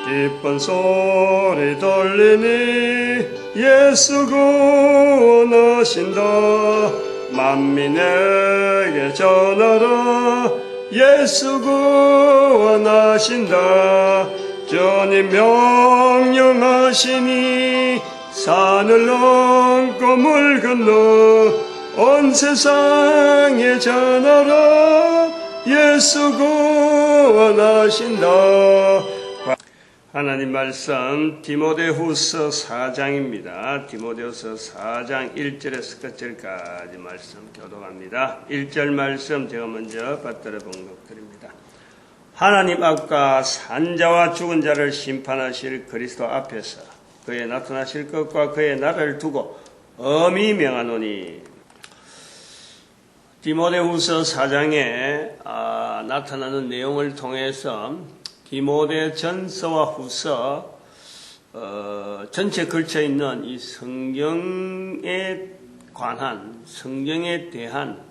기쁜 소리 들리니 예수 구원하신다. 만민에게 전하라 예수 구원하신다. 주님 명령하시니 산을 넘고 물 건너 온 세상에 전하라 예수 구원하신다. 하나님 말씀 디모데후서 4장입니다. 디모데후서 4장 1절에서 끝절까지 말씀 교독합니다. 1절 말씀 제가 먼저 받들어 봉독드립니다. 하나님 앞과 산자와 죽은 자를 심판하실 그리스도 앞에서 그의 나타나실 것과 그의 나라를 두고 엄히 명하노니. 디모데후서 4장에 나타나는 내용을 통해서 디모데 전서와 후서 전체 걸쳐 있는 이 성경에 관한, 성경에 대한,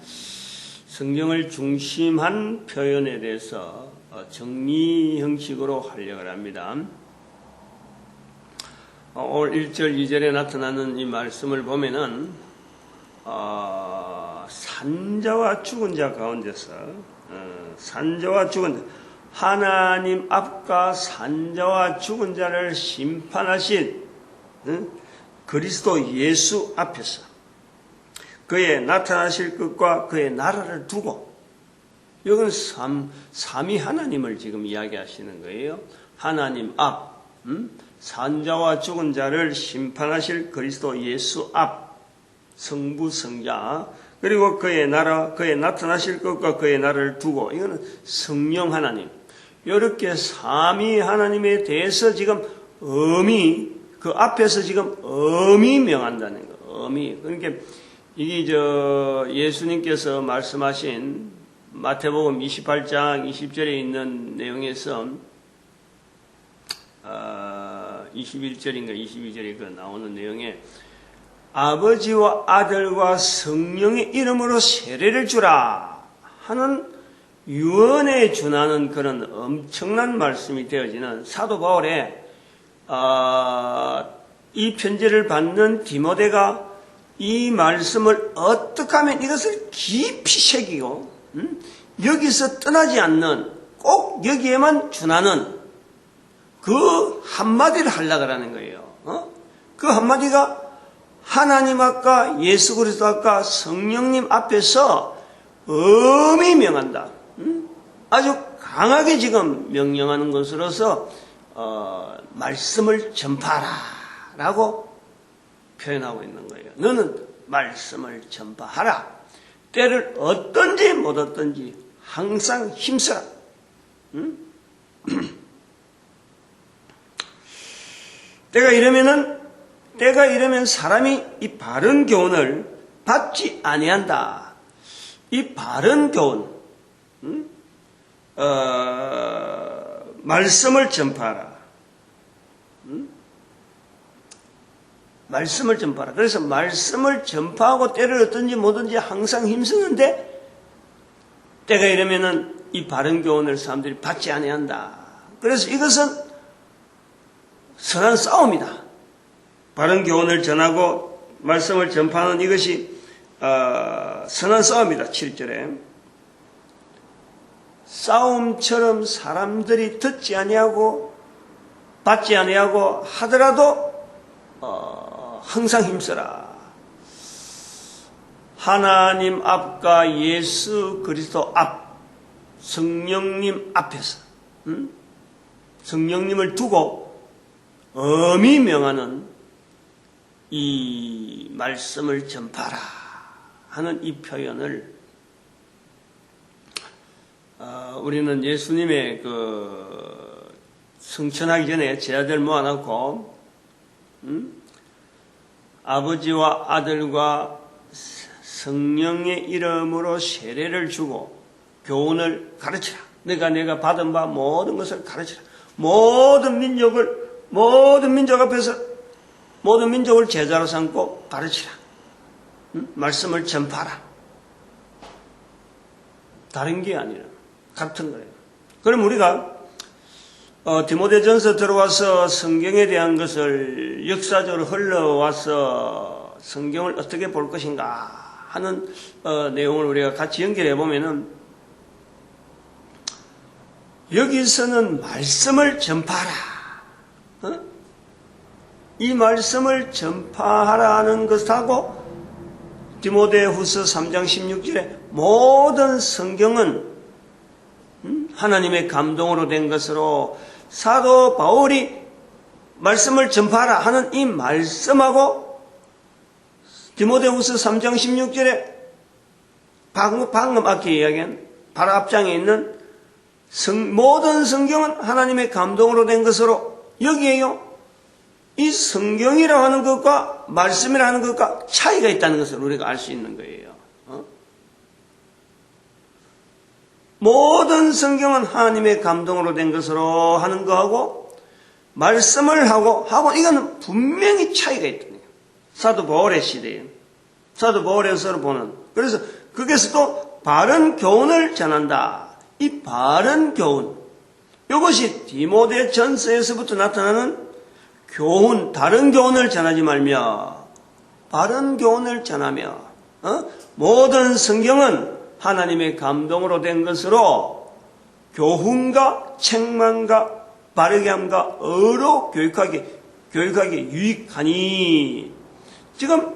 성경을 중심한 표현에 대해서 정리 형식으로 하려고 합니다. 오늘 1절, 2절에 나타나는 이 말씀을 보면은 산자와 죽은 자 가운데서 산자와 죽은 자, 하나님 앞과 산자와 죽은 자를 심판하신 그리스도 예수 앞에서 그의 나타나실 것과 그의 나라를 두고, 이건 삼위 하나님을 지금 이야기하시는 거예요. 하나님 앞, 산자와 죽은 자를 심판하실 그리스도 예수 앞, 성부 성자, 그리고 그의 나라, 그의 나타나실 것과 그의 나라를 두고, 이거는 성령 하나님, 이렇게 삼위 하나님에 대해서 지금 엄히, 그 앞에서 지금 엄히 명한다는 거. 엄히. 그러니까 이게 예수님께서 말씀하신 마태복음 28장 20절에 있는 내용에서 21절인가 22절에 그 나오는 내용에 아버지와 아들과 성령의 이름으로 세례를 주라 하는 유언에 준하는 그런 엄청난 말씀이 되어지는 사도 바울의 이 편지를 받는 디모데가 이 말씀을 어떻게 하면 이것을 깊이 새기고 여기서 떠나지 않는, 꼭 여기에만 준하는 그 한마디를 하려고 하는 거예요. 그 한마디가 하나님 앞과 예수 그리스도 앞과 성령님 앞에서 엄히 명한다. 아주 강하게 지금 명령하는 것으로서 말씀을 전파하라 라고 표현하고 있는 거예요. 너는 말씀을 전파하라. 때를 얻든지 못 얻든지 항상 힘써라. 때가 이러면 사람이 이 바른 교훈을 받지 아니한다. 이 바른 교훈, 말씀을 전파하라. 말씀을 전파하라. 그래서 말씀을 전파하고 때를 얻든지 뭐든지 항상 힘쓰는데, 때가 이러면은 이 바른 교훈을 사람들이 받지 아니한다. 그래서 이것은 선한 싸움이다. 바른 교훈을 전하고 말씀을 전파하는 이것이 선한 싸움이다. 7절에 싸움처럼 사람들이 듣지 아니하고 받지 아니하고 하더라도 항상 힘써라. 하나님 앞과 예수 그리스도 앞, 성령님 앞에서 성령님을 두고 엄히 명하는 이 말씀을 전파하라 하는 이 표현을 우리는 예수님의 그 성천하기 전에 제자들 모아놓고 아버지와 아들과 성령의 이름으로 세례를 주고 교훈을 가르치라. 내가 받은 바 모든 것을 가르치라. 모든 민족 앞에서 모든 민족을 제자로 삼고 가르치라. 말씀을 전파하라. 다른 게 아니라 같은 거예요. 그럼 우리가 디모데전서 들어와서 성경에 대한 것을 역사적으로 흘러와서 성경을 어떻게 볼 것인가 하는 내용을 우리가 같이 연결해 보면은 여기서는 말씀을 전파하라. 이 말씀을 전파하라는 것하고 디모데후서 3장 16절에 모든 성경은 하나님의 감동으로 된 것으로 사도 바울이 말씀을 전파하라 하는 이 말씀하고 디모데후서 3장 16절에 방금 아까 이야기한 바로 앞장에 있는 모든 성경은 하나님의 감동으로 된 것으로 여기에요. 이 성경이라고 하는 것과 말씀이라고 하는 것과 차이가 있다는 것을 우리가 알 수 있는 거예요. 모든 성경은 하나님의 감동으로 된 것으로 하는 거하고 말씀을 하고 이거는 분명히 차이가 있다는 거예요. 사도 바울의 시대에 사도 바울에서 보는 그래서 거기서도 바른 교훈을 전한다. 이 바른 교훈 이것이 디모데 전서에서부터 나타나는 교훈, 다른 교훈을 전하지 말며 바른 교훈을 전하며 모든 성경은 하나님의 감동으로 된 것으로 교훈과 책망과 바르게 함과 어로 교육하기 유익하니 지금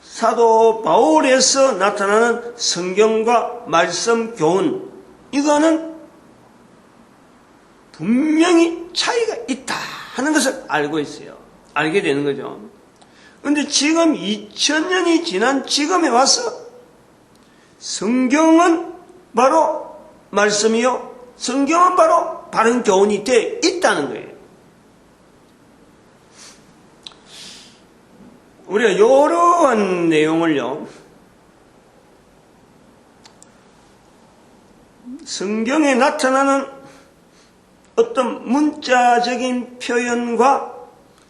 사도 바울에서 나타나는 성경과 말씀 교훈 이거는 분명히 차이가 있다 하는 것을 알고 있어요. 알게 되는 거죠. 그런데 지금 2000년이 지난 지금에 와서 성경은 바로 말씀이요. 성경은 바로 바른 교훈이 되어 있다는 거예요. 우리가 이러한 내용을요. 성경에 나타나는 어떤 문자적인 표현과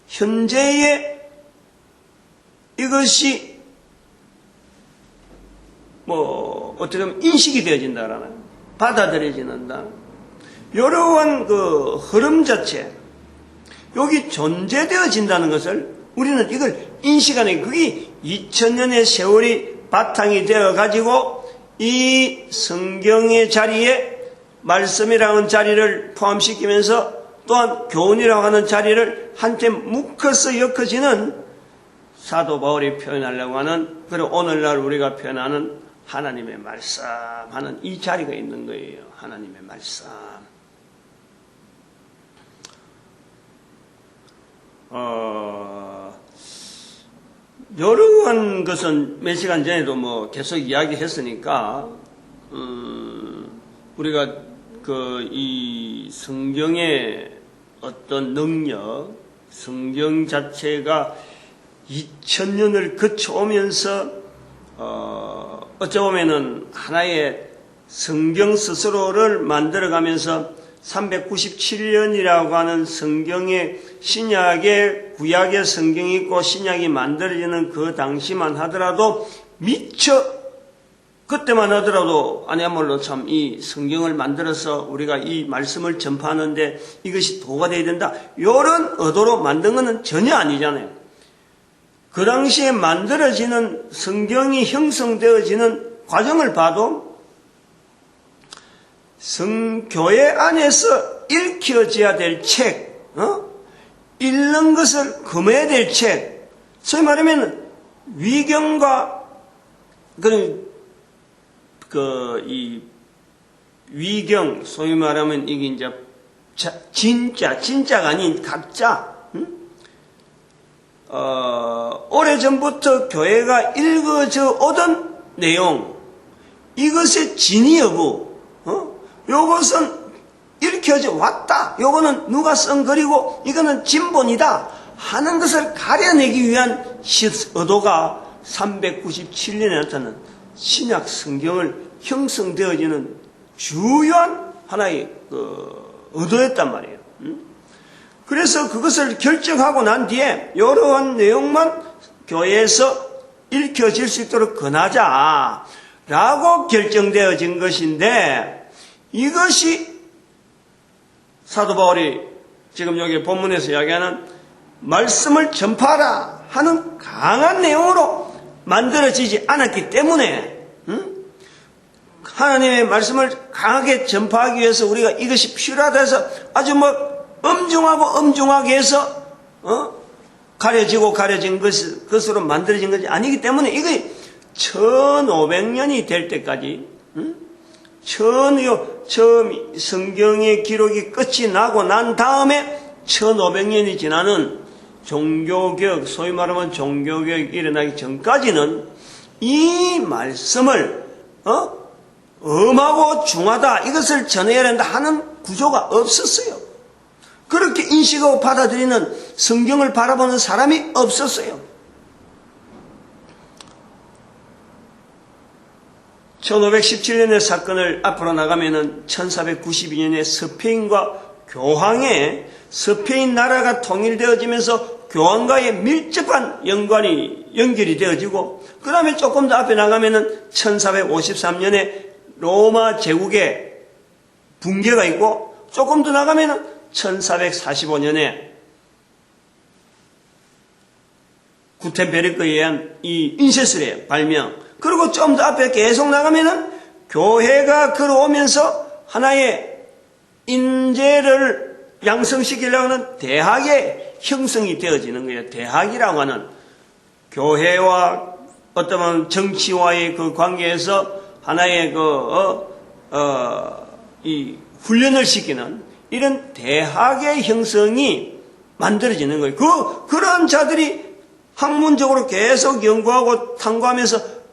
현재의 이것이 어떻게 보면 인식이 되어진다라는 받아들여진다. 이러한 그 흐름 자체 여기 존재되어진다는 것을 우리는 이걸 인식하는 그게 2000년의 세월이 바탕이 되어 가지고 이 성경의 자리에 말씀이라는 자리를 포함시키면서 또한 교훈이라고 하는 자리를 한테 묶어서 엮어지는 사도 바울이 표현하려고 하는 그리고 오늘날 우리가 표현하는 하나님의 말씀 하는 이 자리가 있는 거예요. 하나님의 말씀. 여러한 것은 몇 시간 전에도 계속 이야기했으니까 우리가 이 성경의 어떤 능력, 성경 자체가 2000년을 거쳐오면서 어쩌보면은 하나의 성경 스스로를 만들어가면서 397년이라고 하는 성경의 신약의 구약의 성경이 있고 신약이 만들어지는 그 당시만 하더라도 미처 그때만 하더라도 아니야말로 참 이 성경을 만들어서 우리가 이 말씀을 전파하는데 이것이 도가 되어야 된다. 이런 의도로 만든 것은 전혀 아니잖아요. 그 당시에 만들어지는 성경이 형성되어지는 과정을 봐도 교회 안에서 읽혀져야 될 책, 읽는 것을 금해야 될 책, 소위 말하면 위경과 이 위경, 소위 말하면 이게 이제 진짜가 아닌 가짜. 오래전부터 교회가 읽어져 오던 내용, 이것의 진위 여부, 요것은 읽혀져 왔다. 요거는 누가 쓴 글이고 이거는 진본이다 하는 것을 가려내기 위한 의도가 397년에 나타난 신약 성경을 형성되어지는 주요한 하나의 의도였단 말이에요. 그래서 그것을 결정하고 난 뒤에 이러한 내용만 교회에서 읽혀질 수 있도록 권하자라고 결정되어진 것인데 이것이 사도 바울이 지금 여기 본문에서 이야기하는 말씀을 전파하라 하는 강한 내용으로 만들어지지 않았기 때문에 하나님의 말씀을 강하게 전파하기 위해서 우리가 이것이 필요하다 해서 아주 엄중하게 해서 가려진 것으로 만들어진 것이 아니기 때문에 이게 1500년이 될 때까지 처음 성경의 기록이 끝이 나고 난 다음에 1500년이 지나는 종교개혁, 소위 말하면 종교개혁이 일어나기 전까지는 이 말씀을 엄하고 중하다, 이것을 전해야 한다 하는 구조가 없었어요. 그렇게 인식하고 받아들이는 성경을 바라보는 사람이 없었어요. 1517년의 사건을 앞으로 나가면은 1492년에 스페인과 교황의 스페인 나라가 통일되어지면서 교황과의 밀접한 연결이 되어지고, 그 다음에 조금 더 앞에 나가면은 1453년에 로마 제국의 붕괴가 있고, 조금 더 나가면은 1445년에 구텐베르크에 의한 이 인쇄술의 발명, 그리고 좀 더 앞에 계속 나가면은 교회가 걸어오면서 하나의 인재를 양성시키려고 하는 대학의 형성이 되어지는 거예요. 대학이라고 하는 교회와 어떤 정치와의 그 관계에서 하나의 이 훈련을 시키는 이런 대학의 형성이 만들어지는 거예요. 그런 자들이 학문적으로 계속 연구하고 탐구하면서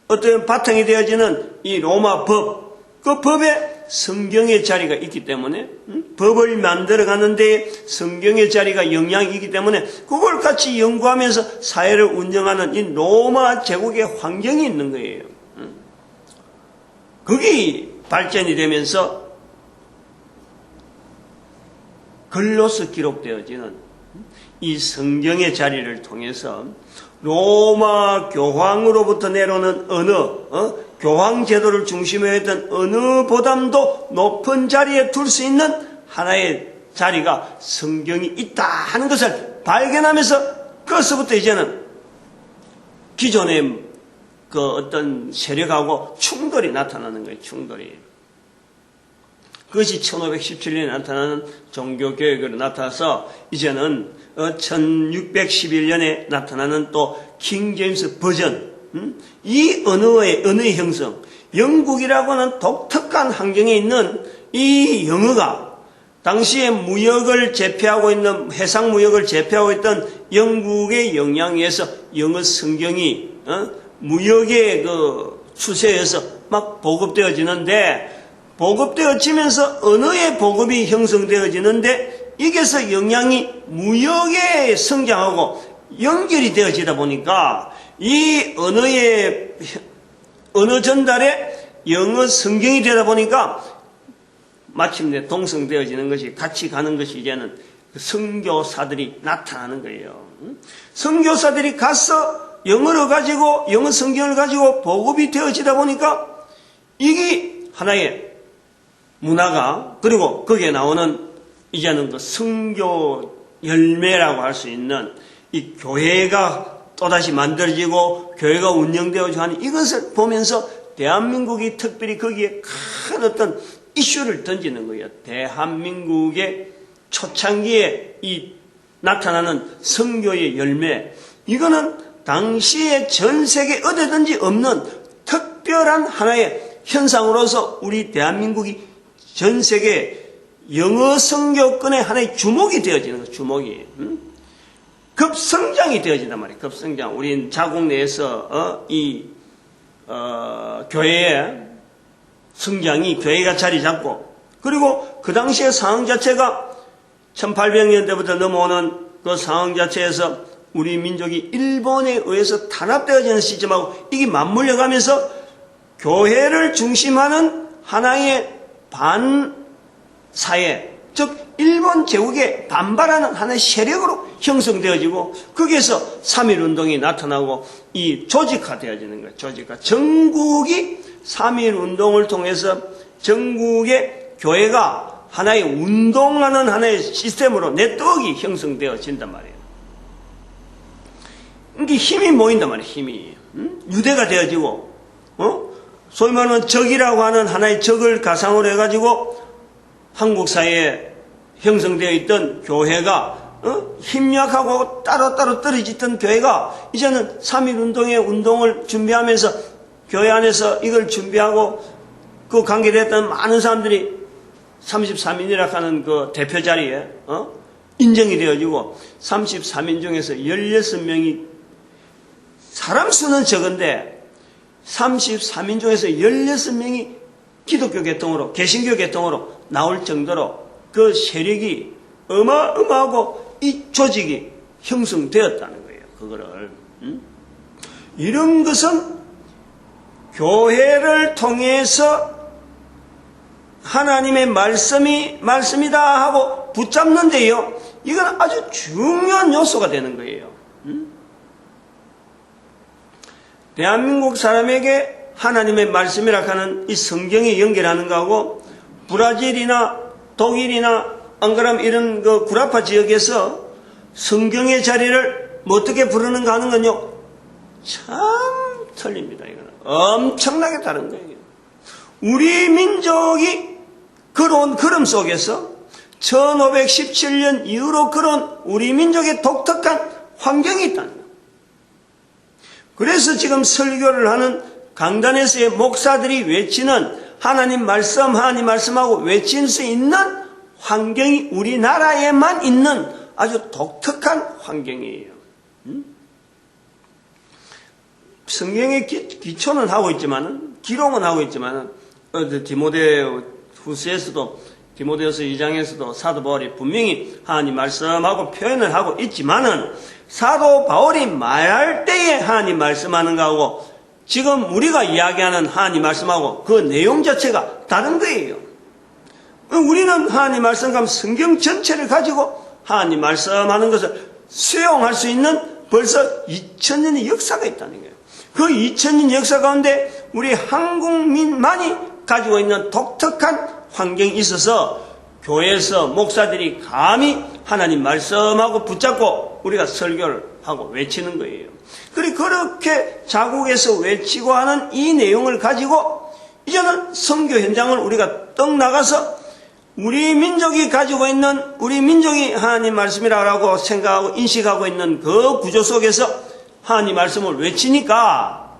어떤 바탕이 되어지는 이 로마 법, 그 법에 성경의 자리가 있기 때문에, 법을 만들어가는 데 성경의 자리가 영향이 있기 때문에 그걸 같이 연구하면서 사회를 운영하는 이 로마 제국의 환경이 있는 거예요. 거기 발전이 되면서 글로서 기록되어지는 이 성경의 자리를 통해서 로마 교황으로부터 내려오는 교황 제도를 중심으로 했던 어느 보담도 높은 자리에 둘 수 있는 하나의 자리가 성경이 있다 하는 것을 발견하면서 그것부터 이제는 기존의 그 어떤 세력하고 충돌이 나타나는 거예요. 충돌이. 그것이 1517년에 나타나는 종교개혁으로 나타나서 이제는 1611년에 나타나는 또 킹제임스 버전, 이 언어의 형성, 영국이라고 하는 독특한 환경에 있는 이 영어가 당시에 무역을 제패하고 있는, 해상 무역을 제패하고 있던 영국의 영향에 의해서 영어 성경이 무역의 그 추세에서 막 보급되어지는데, 보급되어지면서 언어의 보급이 형성되어지는데, 여기서 영향이 무역에 성장하고 연결이 되어지다 보니까 이 언어 전달에 영어 성경이 되다 보니까 마침내 동성되어지는 것이, 같이 가는 것이 이제는 선교사들이 나타나는 거예요. 선교사들이 가서 영어를 가지고, 영어 성경을 가지고 보급이 되어지다 보니까 이게 하나의 문화가, 그리고 거기에 나오는 이제는 그 선교 열매라고 할 수 있는 이 교회가 또다시 만들어지고 교회가 운영되어지고 하는 이것을 보면서 대한민국이 특별히 거기에 큰 어떤 이슈를 던지는 거예요. 대한민국의 초창기에 이 나타나는 선교의 열매, 이거는 당시에 전 세계 어디든지 없는 특별한 하나의 현상으로서 우리 대한민국이 전 세계 영어 선교권의 하나의 주목이 되어지는 거예요. 주목이. 급성장이 되어진단 말이에요. 급성장. 우린 자국 내에서 교회의 성장이, 교회가 자리 잡고, 그리고 그 당시의 상황 자체가 1800년대부터 넘어오는 그 상황 자체에서 우리 민족이 일본에 의해서 탄압되어지는 시점하고 이게 맞물려가면서 교회를 중심하는 하나의 반사회, 즉 일본 제국에 반발하는 하나의 세력으로 형성되어지고, 거기에서 3.1운동이 나타나고 이 조직화되어지는 거예요. 조직화. 전국이 3.1운동을 통해서 전국의 교회가 하나의 운동하는 하나의 시스템으로 네트워크가 형성되어진단 말이에요. 이게 힘이 모인단 말이에요. 힘이 유대가 되어지고 소위 말하는 적이라고 하는 하나의 적을 가상으로 해가지고 한국 사회에 형성되어 있던 교회가 힘약하고 따로따로 떨어지던 교회가 이제는 3.1운동의 운동을 준비하면서 교회 안에서 이걸 준비하고 그 관계됐던 많은 사람들이 33인이라고 하는 그 대표 자리에 인정이 되어지고 33인 중에서 16명이 사람 수는 적은데 33인 중에서 16명이 기독교 계통으로 개신교 계통으로 나올 정도로 그 세력이 어마어마하고 이 조직이 형성되었다는 거예요. 그거를 이런 것은 교회를 통해서 하나님의 말씀이다 하고 붙잡는데요. 이건 아주 중요한 요소가 되는 거예요. 대한민국 사람에게 하나님의 말씀이라 하는 이 성경이 연결하는 거하고 브라질이나 독일이나 안 그러면 이런 그 구라파 지역에서 성경의 자리를 어떻게 부르는가 하는 건요. 참 틀립니다. 이거는 엄청나게 다른 거예요. 우리 민족이 걸어온 걸음 속에서 1517년 이후로 걸어온 우리 민족의 독특한 환경이 있다는 거예요. 그래서 지금 설교를 하는 강단에서의 목사들이 외치는 하나님 말씀하고 외칠 수 있는 환경이 우리나라에만 있는 아주 독특한 환경이에요. 성경의 기초는 하고 있지만은, 기록은 하고 있지만은, 디모데후서에서도 2장에서도 사도 바울이 분명히 하나님 말씀하고 표현을 하고 있지만은, 사도 바울이 말할 때에 하나님 말씀하는 거하고, 지금 우리가 이야기하는 하나님 말씀하고 그 내용 자체가 다른 거예요. 우리는 하나님 말씀과 성경 전체를 가지고 하나님 말씀하는 것을 수용할 수 있는 벌써 2000년의 역사가 있다는 거예요. 그 2000년 역사 가운데 우리 한국민만이 가지고 있는 독특한 환경이 있어서 교회에서 목사들이 감히 하나님 말씀하고 붙잡고 우리가 설교를 하고 외치는 거예요. 그리고 그렇게 자국에서 외치고 하는 이 내용을 가지고 이제는 선교 현장을 우리가 떠나가서 우리 민족이 가지고 있는, 우리 민족이 하나님 말씀이라고 생각하고 인식하고 있는 그 구조 속에서 하나님 말씀을 외치니까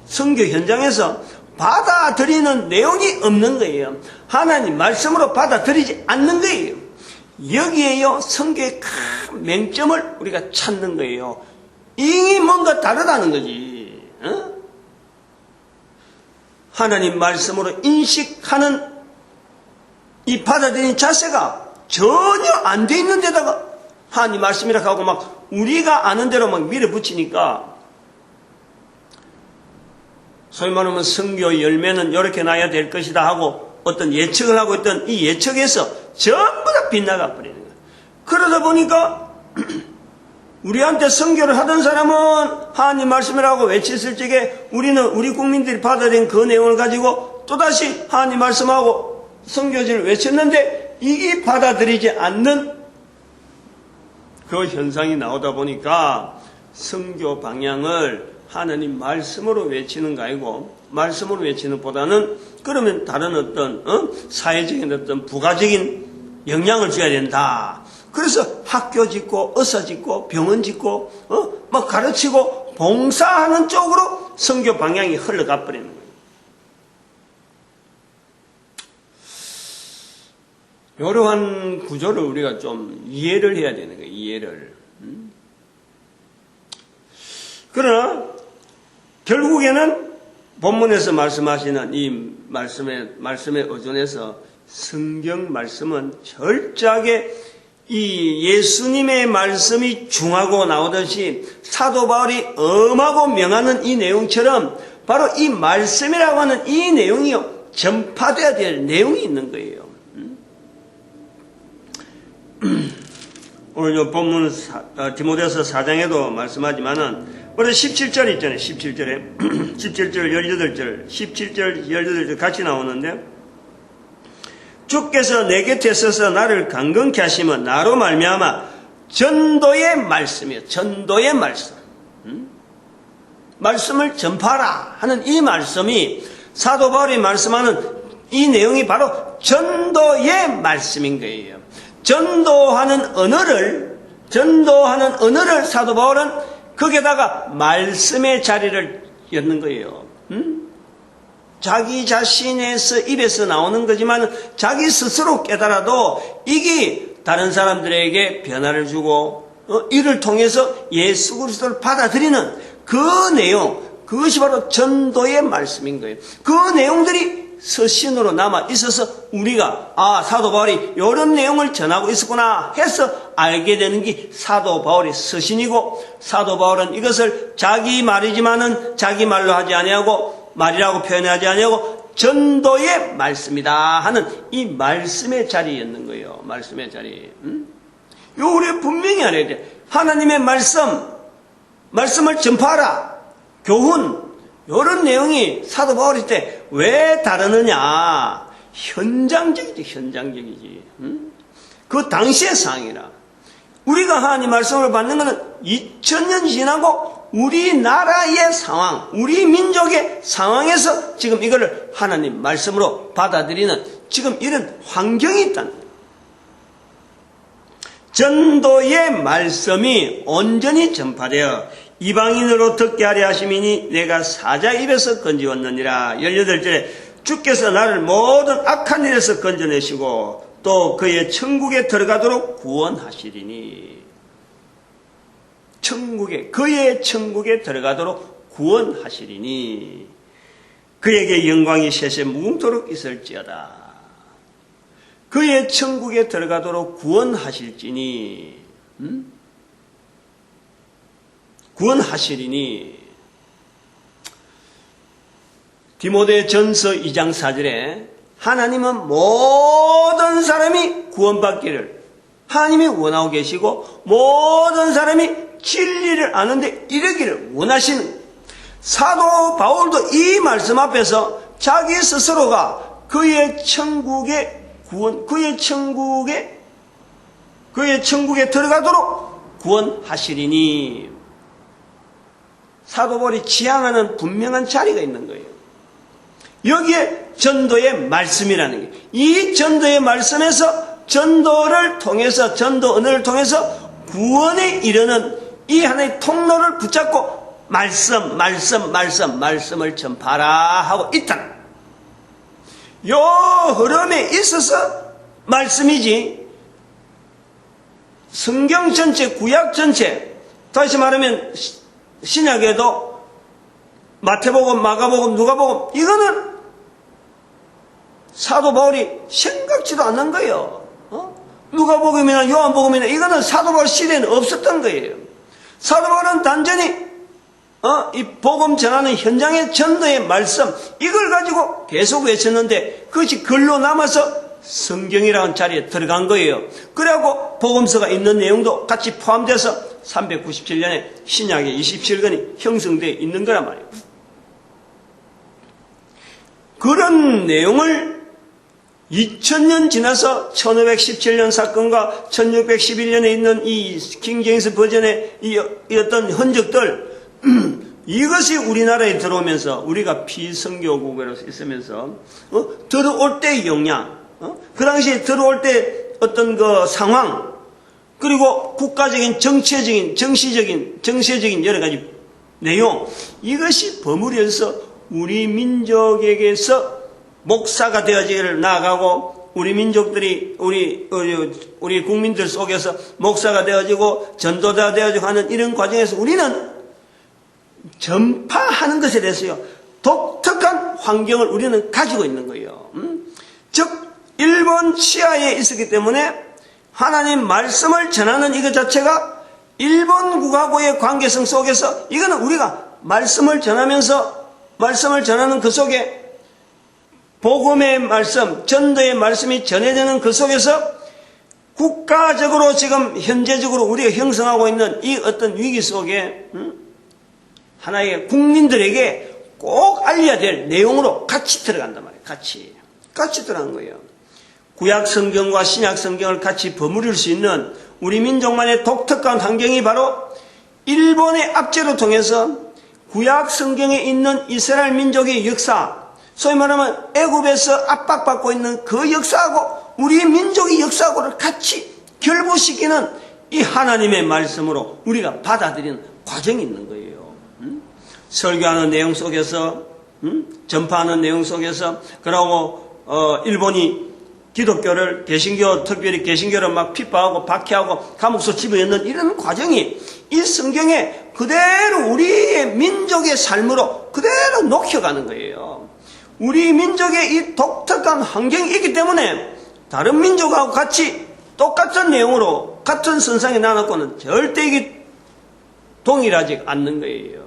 선교 현장에서 받아들이는 내용이 없는 거예요. 하나님 말씀으로 받아들이지 않는 거예요. 여기에요, 선교의 큰 맹점을 우리가 찾는 거예요. 이게 뭔가 다르다는 거지. 하나님 말씀으로 인식하는 이 받아들이는 자세가 전혀 안 돼 있는 데다가 하나님 말씀이라고 하고 막 우리가 아는 대로 막 밀어붙이니까 소위 말하면 선교 열매는 이렇게 나야 될 것이다 하고 어떤 예측을 하고 있던 이 예측에서 전부 다 빗나가 버리는 거예요. 그러다 보니까 우리한테 선교를 하던 사람은 하나님 말씀이라고 외쳤을 적에 우리는 우리 국민들이 받아들인 그 내용을 가지고 또다시 하나님 말씀하고 선교지를 외쳤는데 이게 받아들이지 않는 그 현상이 나오다 보니까 선교 방향을 하나님 말씀으로 외치는 거 아니고 말씀으로 외치는 보다는 그러면 다른 어떤 사회적인 어떤 부가적인 영향을 줘야 된다. 그래서 학교 짓고 의사 짓고 병원 짓고 막 가르치고 봉사하는 쪽으로 선교 방향이 흘러가 버리는 거예요. 이러한 구조를 우리가 좀 이해를 해야 되는 거예요. 이해를. 그러나 결국에는 본문에서 말씀하시는 이 말씀에 의존해서 성경 말씀은 철저하게 이 예수님의 말씀이 중하고 나오듯이 사도 바울이 엄하고 명하는 이 내용처럼 바로 이 말씀이라고 하는 이 내용이요 전파되어야 될 내용이 있는 거예요. 오늘 이 본문 디모데후서 4장에도 말씀하지만은 우리 17절 있잖아요. 17절에 17절 18절 17절 18절 같이 나오는데 주께서 내 곁에 서서 나를 강건케 하시면 나로 말미암아 전도의 말씀이에요. 전도의 말씀. 말씀을 전파하라 하는 이 말씀이 사도 바울이 말씀하는 이 내용이 바로 전도의 말씀인 거예요. 전도하는 언어를 사도 바울은 거기에다가 말씀의 자리를 였는 거예요. 자기 자신에서 입에서 나오는 거지만 자기 스스로 깨달아도 이게 다른 사람들에게 변화를 주고 이를 통해서 예수 그리스도를 받아들이는 그 내용, 그것이 바로 전도의 말씀인 거예요. 그 내용들이 서신으로 남아 있어서 우리가 사도 바울이 이런 내용을 전하고 있었구나 해서 알게 되는 게 사도 바울의 서신이고, 사도 바울은 이것을 자기 말이지만은 자기 말로 하지 아니하고 말이라고 표현하지 아니하고 전도의 말씀이다 하는 이 말씀의 자리였는 거예요. 말씀의 자리. 요 우리 분명히 알아야 돼. 하나님의 말씀을 전파하라. 교훈. 이런 내용이 사도 바울일 때 왜 다르느냐? 현장적이지. 그 당시의 상황이라. 우리가 하나님 말씀을 받는 것은 2000년 지나고 우리나라의 상황, 우리 민족의 상황에서 지금 이거를 하나님 말씀으로 받아들이는 지금 이런 환경이 있다는 거예요. 전도의 말씀이 온전히 전파되어 이방인으로 듣게 하려 하심이니 내가 사자 입에서 건지었느니라. 18절에 주께서 나를 모든 악한 일에서 건져내시고 또 그의 천국에 들어가도록 구원하시리니. 그의 천국에 들어가도록 구원하시리니 그에게 영광이 세세 무궁토록 있을지어다. 그의 천국에 들어가도록 구원하실지니 구원하시리니. 디모데 전서 2장 4절에 하나님은 모든 사람이 구원받기를 하나님이 원하고 계시고 모든 사람이 진리를 아는데 이르기를 원하시는. 사도 바울도 이 말씀 앞에서 자기 스스로가 그의 천국에 들어가도록 구원하시리니. 사도 바울이 지향하는 분명한 자리가 있는 거예요. 여기에 전도의 말씀이라는 게, 이 전도의 말씀에서 전도를 통해서, 전도 언어를 통해서 구원에 이르는 이 하나의 통로를 붙잡고 말씀을 전파하라 하고 있다. 요 흐름에 있어서 말씀이지, 성경 전체, 구약 전체, 다시 말하면 신약에도 마태복음, 마가복음, 누가복음, 이거는 사도 바울이 생각지도 않는 거예요. 누가복음이나 요한복음이나 이거는 사도 바울 시대에는 없었던 거예요. 사도 바울은 단전히 이 복음 전하는 현장의 전도의 말씀, 이걸 가지고 계속 외쳤는데 그것이 글로 남아서 성경이라는 자리에 들어간 거예요. 그래갖고 복음서가 있는 내용도 같이 포함돼서 397년에 신약의 27권이 형성되어 있는 거란 말이에요. 그런 내용을 2000년 지나서 1517년 사건과 1611년에 있는 이 킹제임스 버전의 이 어떤 흔적들, 이것이 우리나라에 들어오면서 우리가 비선교국으로서 있으면서 들어올 때의 영향, 그 당시에 들어올 때 어떤 그 상황, 그리고 국가적인 정치적인 여러 가지 내용, 이것이 버무려서 우리 민족에게서 목사가 되어지기를 나아가고, 우리 민족들이 우리 국민들 속에서 목사가 되어지고 전도자가 되어지고 하는 이런 과정에서 우리는 전파하는 것에 대해서요 독특한 환경을 우리는 가지고 있는 거예요. 즉 일본 치하에 있었기 때문에 하나님 말씀을 전하는 이것 자체가 일본국하고의 관계성 속에서, 이거는 우리가 말씀을 전하는 그 속에 복음의 말씀, 전도의 말씀이 전해지는 그 속에서 국가적으로 지금 현재적으로 우리가 형성하고 있는 이 어떤 위기 속에 하나의 국민들에게 꼭 알려야 될 내용으로 같이 들어간단 말이에요. 같이 들어간 거예요. 구약 성경과 신약 성경을 같이 버무릴 수 있는 우리 민족만의 독특한 환경이 바로 일본의 압제로 통해서 구약 성경에 있는 이스라엘 민족의 역사, 소위 말하면 애굽에서 압박받고 있는 그 역사하고 우리 민족의 역사하고를 같이 결부시키는 이 하나님의 말씀으로 우리가 받아들이는 과정이 있는 거예요. 설교하는 내용 속에서, 전파하는 내용 속에서, 그러고 일본이 기독교를, 개신교, 특별히 개신교를 막 핍박하고 박해하고 감옥소 집어넣는 이런 과정이 이 성경에 그대로 우리의 민족의 삶으로 그대로 녹혀가는 거예요. 우리 민족의 이 독특한 환경이 있기 때문에 다른 민족하고 같이 똑같은 내용으로 같은 선상에 나눠놓고는 절대 이게 동일하지 않는 거예요.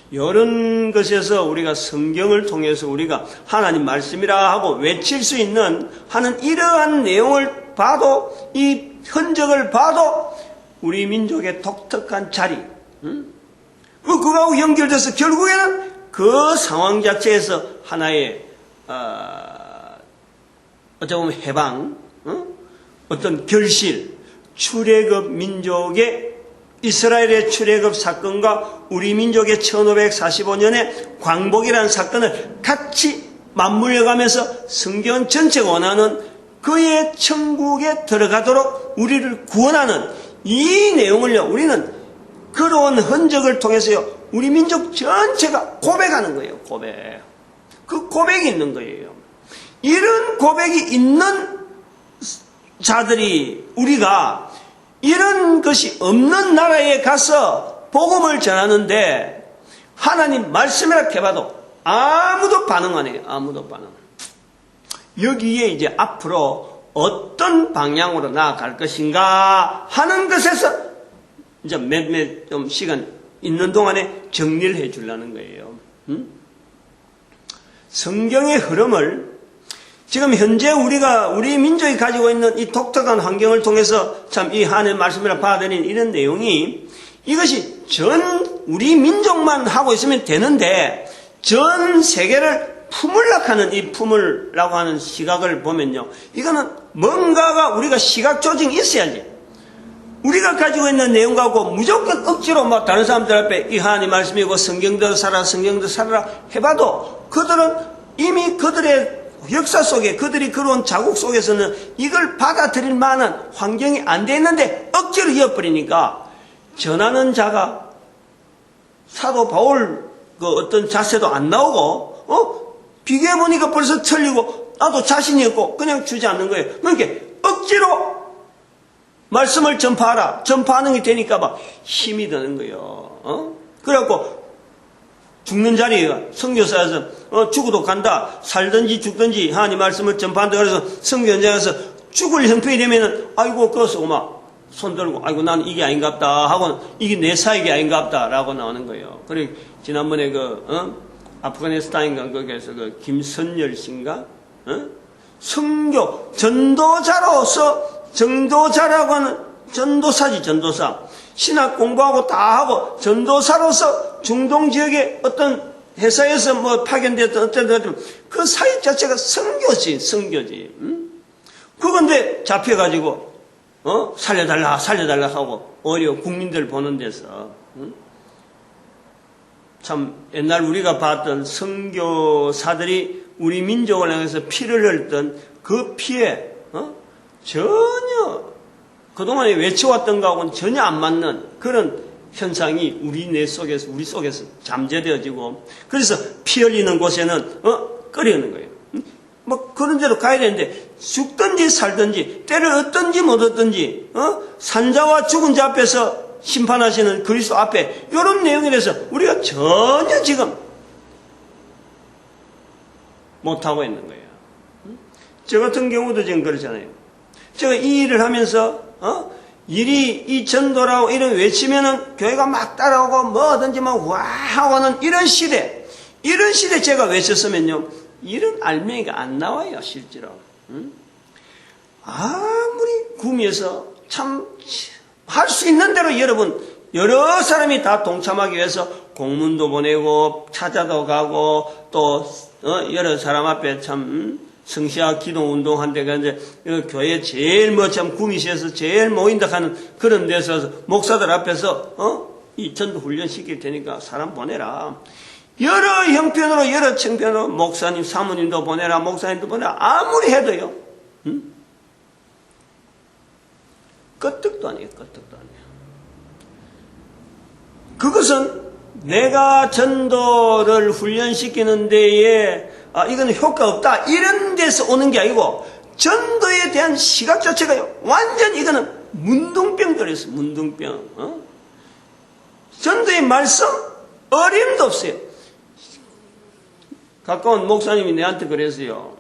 이런 것에서 우리가 성경을 통해서 우리가 하나님 말씀이라 하고 외칠 수 있는 하는 이러한 내용을 봐도, 이 흔적을 봐도 우리 민족의 독특한 자리, 그거하고 연결돼서 결국에는 그 상황 자체에서 하나의 어찌 보면 해방, 어떤 결실, 출애굽 민족의 이스라엘의 출애굽 사건과 우리 민족의 1545년의 광복이라는 사건을 같이 맞물려가면서 성경 전체가 원하는 그의 천국에 들어가도록 우리를 구원하는 이 내용을요, 우리는 걸어온 흔적을 통해서요, 우리 민족 전체가 고백하는 거예요. 고백. 그 고백이 있는 거예요. 이런 고백이 있는 자들이, 우리가 이런 것이 없는 나라에 가서 복음을 전하는데 하나님 말씀이라 해봐도 아무도 반응 안 해요. 아무도 반응. 여기에 이제 앞으로 어떤 방향으로 나아갈 것인가 하는 것에서 이제 몇몇 좀 시간 있는 동안에 정리를 해 주려는 거예요. 성경의 흐름을 지금 현재 우리 민족이 가지고 있는 이 독특한 환경을 통해서 참 이 하나님의 말씀이라 받아들인 이런 내용이, 이것이 우리 민족만 하고 있으면 되는데 전 세계를 품으려고 하는 이 품으라고 하는 시각을 보면요, 이거는 뭔가가 우리가 시각 조직이 있어야지. 우리가 가지고 있는 내용 갖고 무조건 억지로 막 다른 사람들 앞에 이 하나님 말씀이고 성경대로 살아, 성경대로 살아라 해봐도 그들은 이미 그들의 역사 속에, 그들이 걸어온 자국 속에서는 이걸 받아들일 만한 환경이 안 돼 있는데 억지로 이어버리니까 전하는 자가 사도 바울 그 어떤 자세도 안 나오고, 비교해보니까 벌써 틀리고 나도 자신이 없고 그냥 주지 않는 거예요. 그러니까 억지로 말씀을 전파하는 게 되니까 막 힘이 드는 거예요. 그래갖고 죽는 자리에 선교사에서 죽어도 간다, 살든지 죽든지 하나님 말씀을 전파한다 그래서 선교 현장에서 죽을 형편이 되면은 아이고 그것을 막 손들고 아이고 나는 이게 아닌갑다 하고는 이게 내 사역이 아닌갑다라고 나오는 거예요. 그리고 지난번에 아프가니스탄인가 거기에서 김선열 씨인가 선교 전도자라고 하는 전도사지, 전도사. 신학 공부하고 다 하고 전도사로서 중동 지역의 어떤 회사에서 파견됐던 어떤 그 사역 자체가 선교지. 그건데 잡혀가지고 살려달라 하고 오히려 국민들 보는 데서 참 옛날 우리가 봤던 선교사들이 우리 민족을 향해서 피를 흘렸던 그 피에 전혀 그동안에 외쳐왔던 거하고는 전혀 안 맞는 그런 현상이 우리 속에서 잠재되어지고, 그래서 피 흘리는 곳에는 끓이는 거예요. 그런 데로 가야 되는데 죽든지 살든지 때를 얻든지 못 얻든지 산자와 죽은 자 앞에서 심판하시는 그리스도 앞에 이런 내용에 대해서 우리가 전혀 지금 못하고 있는 거예요. 저 같은 경우도 지금 그렇잖아요. 제가 이 일을 하면서 이 전도라고 이런 외치면은 교회가 막 따라오고 뭐든지 막 와 하고는 이런 시대 제가 외쳤으면요, 이런 알맹이가 안 나와요, 실제로. 아무리 구미에서 참 할 수 있는 대로 여러 사람이 다 동참하기 위해서 공문도 보내고 찾아도 가고 또 여러 사람 앞에 참 성시학 기도운동한데가 이제 교회 제일 참 구미시에서 제일 모인다 하는 그런 데서 목사들 앞에서 이 전도 훈련 시킬 테니까 사람 보내라. 여러 형편으로 여러 청편으로 목사님 사모님도 보내라, 목사님도 보내라. 아무리 해도요. 끄떡도 아니에요. 끄떡도 아니에요. 그것은 내가 전도를 훈련시키는 데에 이거는 효과 없다 이런 데서 오는 게 아니고 전도에 대한 시각 자체가요. 완전 이거는 문둥병들이었어. 문둥병. 전도의 말씀 어림도 없어요. 가까운 목사님이 내한테 그랬어요.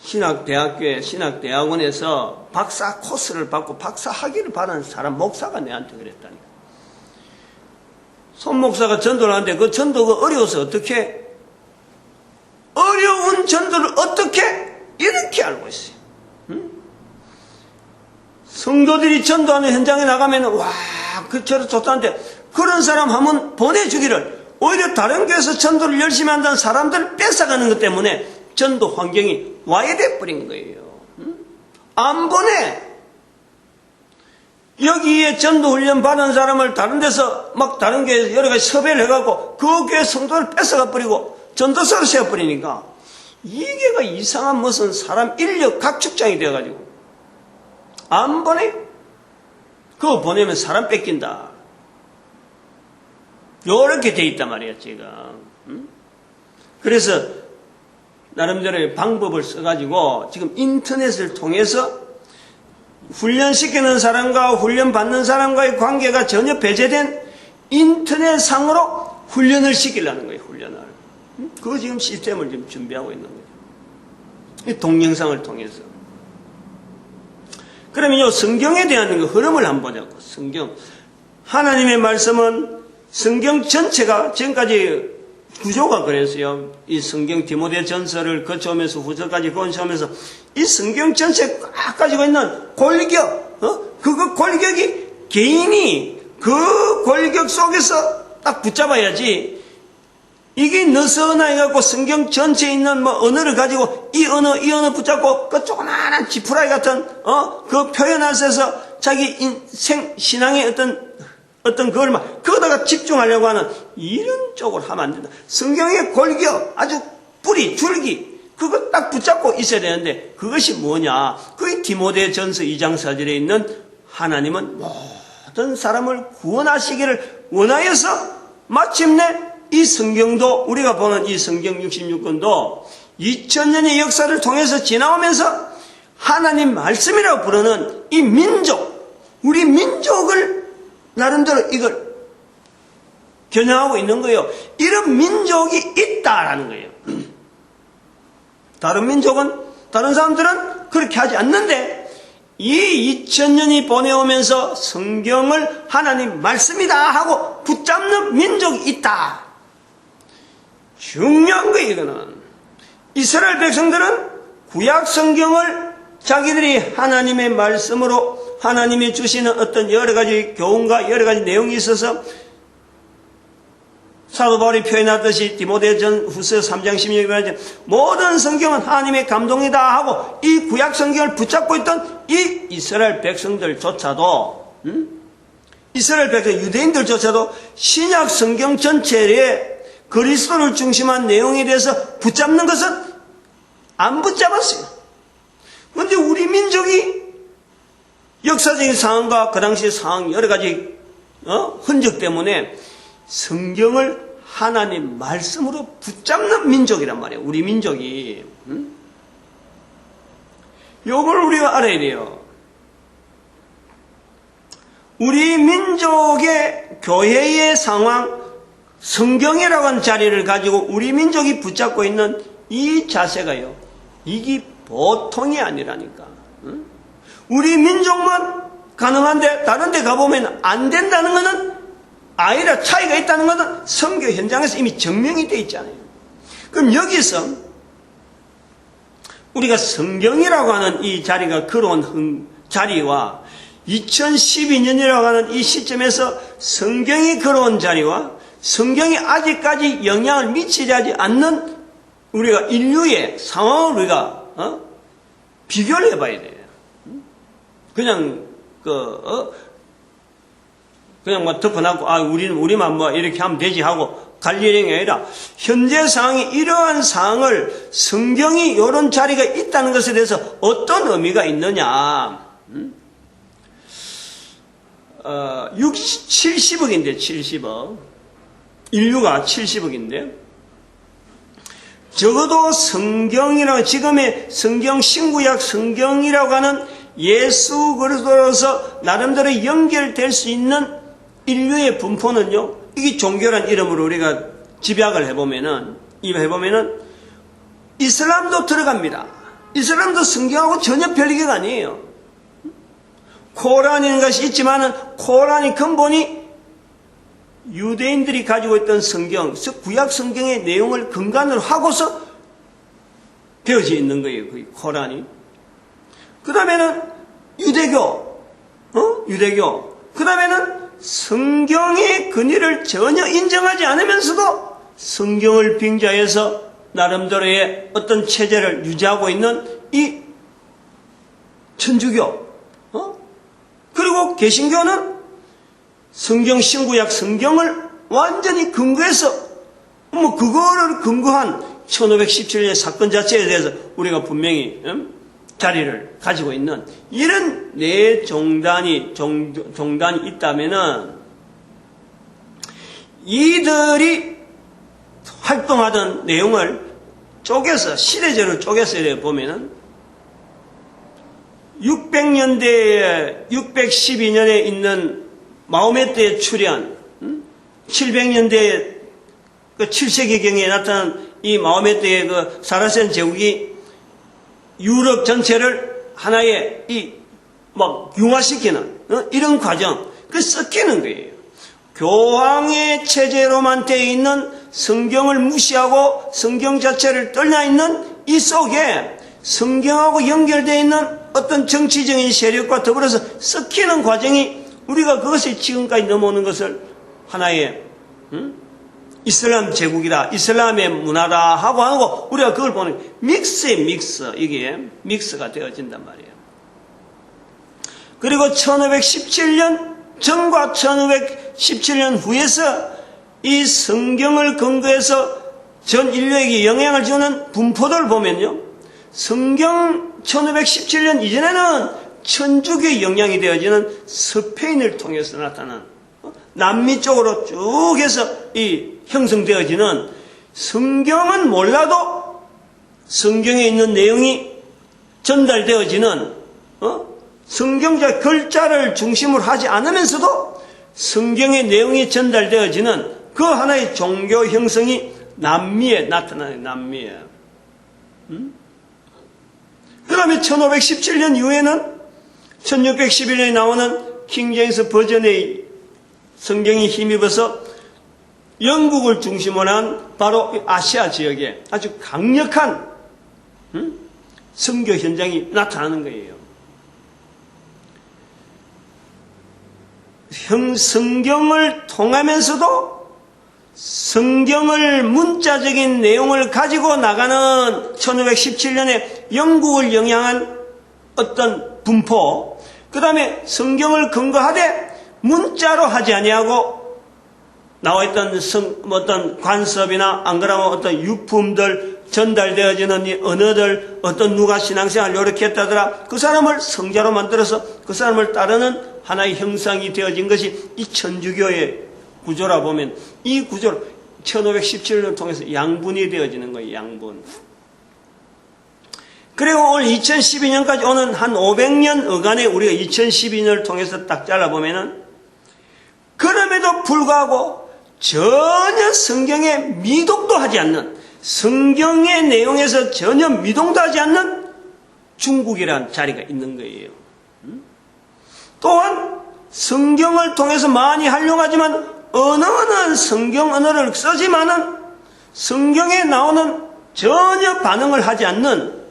신학대학교에 신학대학원에서 박사 코스를 받고 박사 학위를 받은 사람 목사가 내한테 그랬다니까. 손 목사가 전도를 하는데 그 전도가 어려워서 어떻게 어려운 전도를 어떻게 이렇게 알고 있어요. 성도들이 전도하는 현장에 나가면 와 그처럼 좋다는데 그런 사람 하면 보내주기를 오히려 다른 교회에서 전도를 열심히 한다는 사람들을 뺏어가는 것 때문에 전도 환경이 와해돼 버린 거예요. 안 보내. 여기에 전도훈련 받은 사람을 다른 데서 막 다른 교회에서 여러 가지 섭외를 해갖고 그 교회 성도를 뺏어가 버리고 전도서를 세워버리니까 이게가 이상한 무슨 사람 인력 각축장이 되어가지고 안 보내. 그거 보내면 사람 뺏긴다. 요렇게 돼 있단 말이야 지금. 그래서 나름대로의 방법을 써가지고 지금 인터넷을 통해서 훈련시키는 사람과 훈련받는 사람과의 관계가 전혀 배제된 인터넷상으로 훈련을 시키려는 거예요. 훈련을. 그거 지금 시스템을 지금 준비하고 있는 거죠. 이 동영상을 통해서. 그러면 이 성경에 대한 그 흐름을 한번 보자고. 성경. 하나님의 말씀은 성경 전체가 지금까지 구조가 그랬어요. 이 성경 디모데 전서를 거쳐오면서 후서까지 거쳐오면서 이 성경 전체에 꽉 가지고 있는 골격, 그거 골격이 개인이 그 골격 속에서 딱 붙잡아야지. 이게 느슨해갖고 성경 전체에 있는 뭐 언어를 가지고 이 언어 붙잡고 그 조그마한 지푸라기 같은 그 표현하셔서 자기 인생 신앙의 어떤 그걸 막 그거다가 집중하려고 하는 이런 쪽으로 하면 안 된다. 성경의 골격 아주 뿌리 줄기 그거 딱 붙잡고 있어야 되는데 그것이 뭐냐? 그게 디모데 전서 2장 4절에 있는 하나님은 모든 사람을 구원하시기를 원하여서 마침내 이 성경도 우리가 보는 이 성경 66권도 2000년의 역사를 통해서 지나오면서 하나님 말씀이라고 부르는 이 민족, 우리 민족을 나름대로 이걸 겨냥하고 있는 거예요. 이런 민족이 있다라는 거예요. 다른 민족은, 다른 사람들은 그렇게 하지 않는데 이 2000년이 보내오면서 성경을 하나님 말씀이다 하고 붙잡는 민족이 있다. 중요한 거예요, 이거는. 이스라엘 백성들은 구약 성경을 자기들이 하나님의 말씀으로 하나님이 주시는 어떤 여러 가지 교훈과 여러 가지 내용이 있어서 사도 바울이 표현하듯이 디모데 후서 3장 16절에 말하죠. 모든 성경은 하나님의 감동이다 하고 이 구약 성경을 붙잡고 있던 이 이스라엘 백성들조차도 이스라엘 백성 유대인들조차도 신약 성경 전체에 그리스도를 중심한 내용에 대해서 붙잡는 것은 안 붙잡았어요. 그런데 우리 민족이 역사적인 상황과 그 당시 상황 여러 가지 흔적 때문에 성경을 하나님 말씀으로 붙잡는 민족이란 말이에요. 우리 민족이. 요걸 우리가 알아야 돼요. 우리 민족의 교회의 상황, 성경이라고 하는 자리를 가지고 우리 민족이 붙잡고 있는 이 자세가요. 이게 보통이 아니라니까. 우리 민족만 가능한데 다른 데 가보면 안 된다는 것은 아니라 차이가 있다는 것은 선교 현장에서 이미 증명이 되어 있잖아요. 그럼 여기서 우리가 성경이라고 하는 이 자리가 걸어온 자리와 2012년이라고 하는 이 시점에서 성경이 걸어온 자리와 성경이 아직까지 영향을 미치지 않는 우리가 인류의 상황을 우리가 비교를 해봐야 돼. 그냥 그냥 뭐 덮어놨고, 우리만 뭐 이렇게 하면 되지 하고 갈 일이 아니라, 현재 상황이 이러한 상황을 성경이 이런 자리가 있다는 것에 대해서 어떤 의미가 있느냐. 70억인데, 70억. 인류가 70억인데, 적어도 성경이라고, 지금의 성경, 신구약 성경이라고 하는 예수 그리스도로서 나름대로 연결될 수 있는 인류의 분포는요, 이게 종교란 이름으로 우리가 집약을 해보면은 이슬람도 들어갑니다. 이슬람도 성경하고 전혀 별개가 아니에요. 코란이라는 것이 있지만은 코란이 근본이 유대인들이 가지고 있던 성경, 즉 구약 성경의 내용을 근간으로 하고서 되어져 있는 거예요. 그 코란이. 그 다음에는 유대교. 그 다음에는 성경의 근위를 전혀 인정하지 않으면서도 성경을 빙자해서 나름대로의 어떤 체제를 유지하고 있는 이 천주교. 그리고 개신교는 성경, 신구약 성경을 완전히 근거해서, 그거를 근거한 1517년의 사건 자체에 대해서 우리가 분명히 자리를 가지고 있는 이런 네 종단이 있다면은, 이들이 활동하던 내용을 시대적으로 쪼개서 보면은, 612년에 있는 마호메트의 출현, 700년대 그 7세기경에 나타난 이 마호메트의 그 사라센 제국이 유럽 전체를 하나의 융화시키는 이런 과정, 섞이는 거예요. 교황의 체제로만 되어 있는 성경을 무시하고 성경 자체를 떠나 있는 이 속에 성경하고 연결되어 있는 어떤 정치적인 세력과 더불어서 섞이는 과정이, 우리가 그것이 지금까지 넘어오는 것을 하나의 이슬람 제국이다, 이슬람의 문화다 하고 우리가 그걸 보는 이게 믹스가 되어진단 말이에요. 그리고 1517년 전과 1517년 후에서 이 성경을 근거해서 전 인류에게 영향을 주는 분포들을 보면요, 성경 1517년 이전에는 천주교의 영향이 되어지는 스페인을 통해서 나타난, 남미 쪽으로 쭉 해서 형성되어지는, 성경은 몰라도 성경에 있는 내용이 전달되어지는, 성경자 글자를 중심으로 하지 않으면서도 성경의 내용이 전달되어지는 그 하나의 종교 형성이 남미에 나타나요. 남미에. 그 다음에 1517년 이후에는 1611년에 나오는 킹제임스 버전의 성경이 힘입어서 영국을 중심으로 한 바로 아시아 지역에 아주 강력한 선교 현장이 나타나는 거예요. 성경을 통하면서도 성경을 문자적인 내용을 가지고 나가는 1517년에 영국을 영향한 어떤 분포, 그 다음에 성경을 근거하되 문자로 하지 아니하고 나와있던 어떤 관습이나 안 그러면 어떤 유품들 전달되어지는 이 언어들, 어떤 누가 신앙생활 이렇게 했다더라, 그 사람을 성자로 만들어서 그 사람을 따르는 하나의 형상이 되어진 것이 이 천주교의 구조라 보면, 이 구조를 1517년을 통해서 양분이 되어지는 거예요. 양분. 그리고 올 2012년까지 오는 한 500년 어간에 우리가 2012년을 통해서 딱 잘라보면은, 그럼에도 불구하고 전혀 성경에 미동도 하지 않는, 성경의 내용에서 전혀 미동도 하지 않는 중국이라는 자리가 있는 거예요. 또한 성경을 통해서 많이 활용하지만 언어는 성경 언어를 쓰지만은 성경에 나오는 전혀 반응을 하지 않는,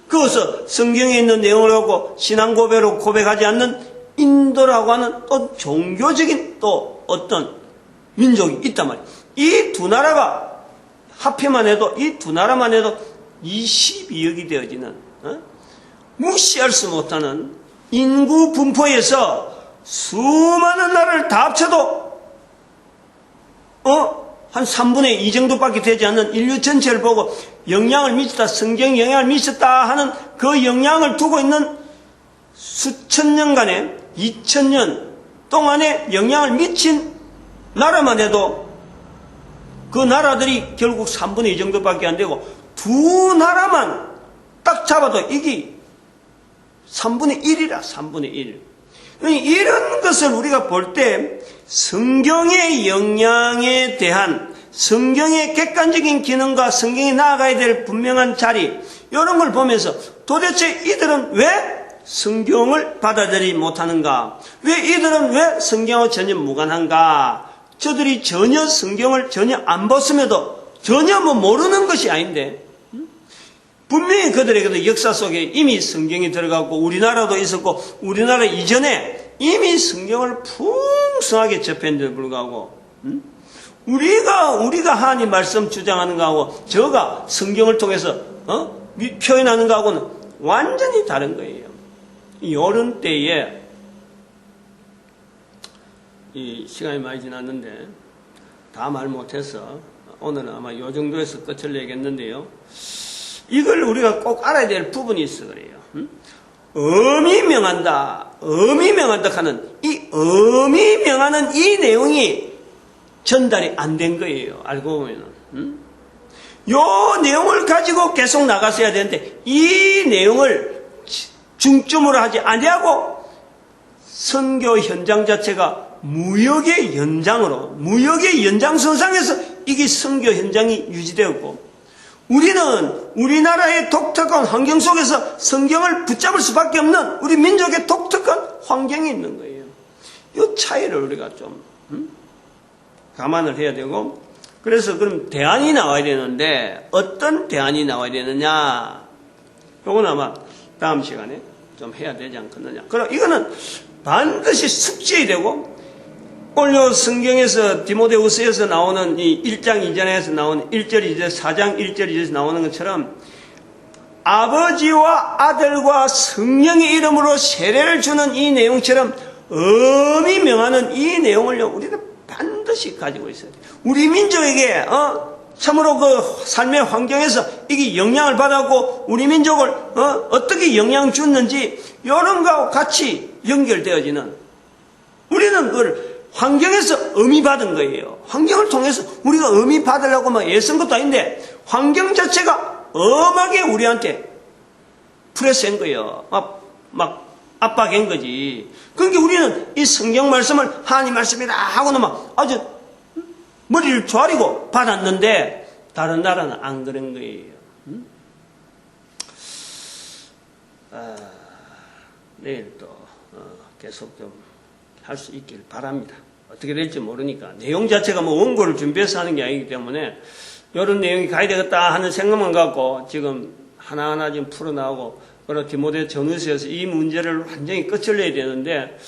그것을 성경에 있는 내용을 갖고 신앙 고백으로 고백하지 않는 인도라고 하는 또 종교적인 또 어떤 민족이 있단 말이에요. 이 두 나라가 합해만 해도, 이 두 나라만 해도 22억이 되어지는 무시할 수 못하는 인구 분포에서 수많은 나라를 다 합쳐도 한 3분의 2 정도밖에 되지 않는 인류 전체를 보고 영향을 미쳤다, 성경에 영향을 미쳤다 하는 그 영향을 두고 있는 수천 년간의 2000년 동안에 영향을 미친 나라만 해도 그 나라들이 결국 3분의 2 정도밖에 안 되고 두 나라만 딱 잡아도 이게 3분의 1이라 3분의 1. 이런 것을 우리가 볼 때 성경의 영향에 대한 성경의 객관적인 기능과 성경이 나아가야 될 분명한 자리 이런 걸 보면서 도대체 이들은 왜 성경을 받아들이지 못하는가? 왜 이들은 왜 성경하고 전혀 무관한가? 저들이 전혀 성경을 전혀 안 봤음에도 전혀 모르는 것이 아닌데 분명히 그들에게도 역사 속에 이미 성경이 들어가고 우리나라도 있었고 우리나라 이전에 이미 성경을 풍성하게 접했는데도 불구하고 우리가 하나님 말씀 주장하는 거하고 저가 성경을 통해서 표현하는 거하고는 완전히 다른 거예요. 여름 때에 이 시간이 많이 지났는데 다 말 못해서 오늘은 아마 이 정도에서 끝을 내겠는데요. 이걸 우리가 꼭 알아야 될 부분이 있어 그래요. 엄히 명한다 하는 이 엄히 명하는 이 내용이 전달이 안 된 거예요. 알고 보면은. 요 내용을 가지고 계속 나갔어야 되는데 이 내용을 중점으로 하지 아니하고 선교 현장 자체가 무역의 연장으로 무역의 연장선상에서 이게 선교 현장이 유지되었고 우리는 우리나라의 독특한 환경 속에서 성경을 붙잡을 수밖에 없는 우리 민족의 독특한 환경이 있는 거예요. 이 차이를 우리가 좀 감안을 해야 되고 그래서 그럼 대안이 나와야 되는데 어떤 대안이 나와야 되느냐 이건 아마 다음 시간에 좀 해야 되지 않겠느냐. 그럼 이거는 반드시 숙지해야 되고 오늘 성경에서 디모데후서에서 나오는 이 1장 2절에서 나오는 1절 2절 4장 1절 2절에서 나오는 것처럼 아버지와 아들과 성령의 이름으로 세례를 주는 이 내용처럼 엄히 명하는 이 내용을 우리가 반드시 가지고 있어야 돼요. 우리 민족에게 참으로 그 삶의 환경에서 이게 영향을 받았고 우리 민족을 어떻게 영향 줬는지 이런 거하고 같이 연결되어지는 우리는 그걸 환경에서 의미 받은 거예요. 환경을 통해서 우리가 의미 받으려고 막 애쓴 것도 아닌데 환경 자체가 엄하게 우리한테 프레스한 거예요. 막 압박한 거지. 그러니까 우리는 이 성경 말씀을 하나님 말씀이다 하고는 막 아주 머리를 조아리고 받았는데 다른 나라는 안 그런 거예요. 내일 또 계속 좀 할 수 있길 바랍니다. 어떻게 될지 모르니까 내용 자체가 원고를 준비해서 하는 게 아니기 때문에 이런 내용이 가야 되겠다 하는 생각만 갖고 지금 하나하나 지금 풀어나오고 그리고 디모데 전후서에서 이 문제를 완전히 끝을 내야 되는데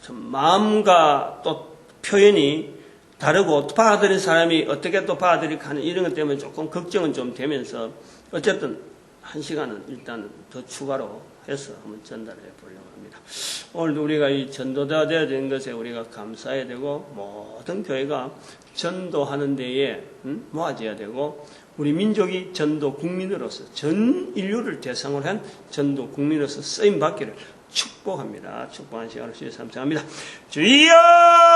참 마음과 또 표현이 다르고 또 받아들인 사람이 어떻게 또 받아들일까 하는 이런 것 때문에 조금 걱정은 좀 되면서 어쨌든 한 시간은 일단 더 추가로 해서 한번 전달해 보려고 합니다. 오늘도 우리가 이 전도자 되어야 되는 것에 우리가 감사해야 되고 모든 교회가 전도하는 데에 모아져야 되고 우리 민족이 전도 국민으로서 전 인류를 대상으로 한 전도 국민으로서 쓰임 받기를 축복합니다. 축복하는 시간을 주여 삼성합니다. 주여!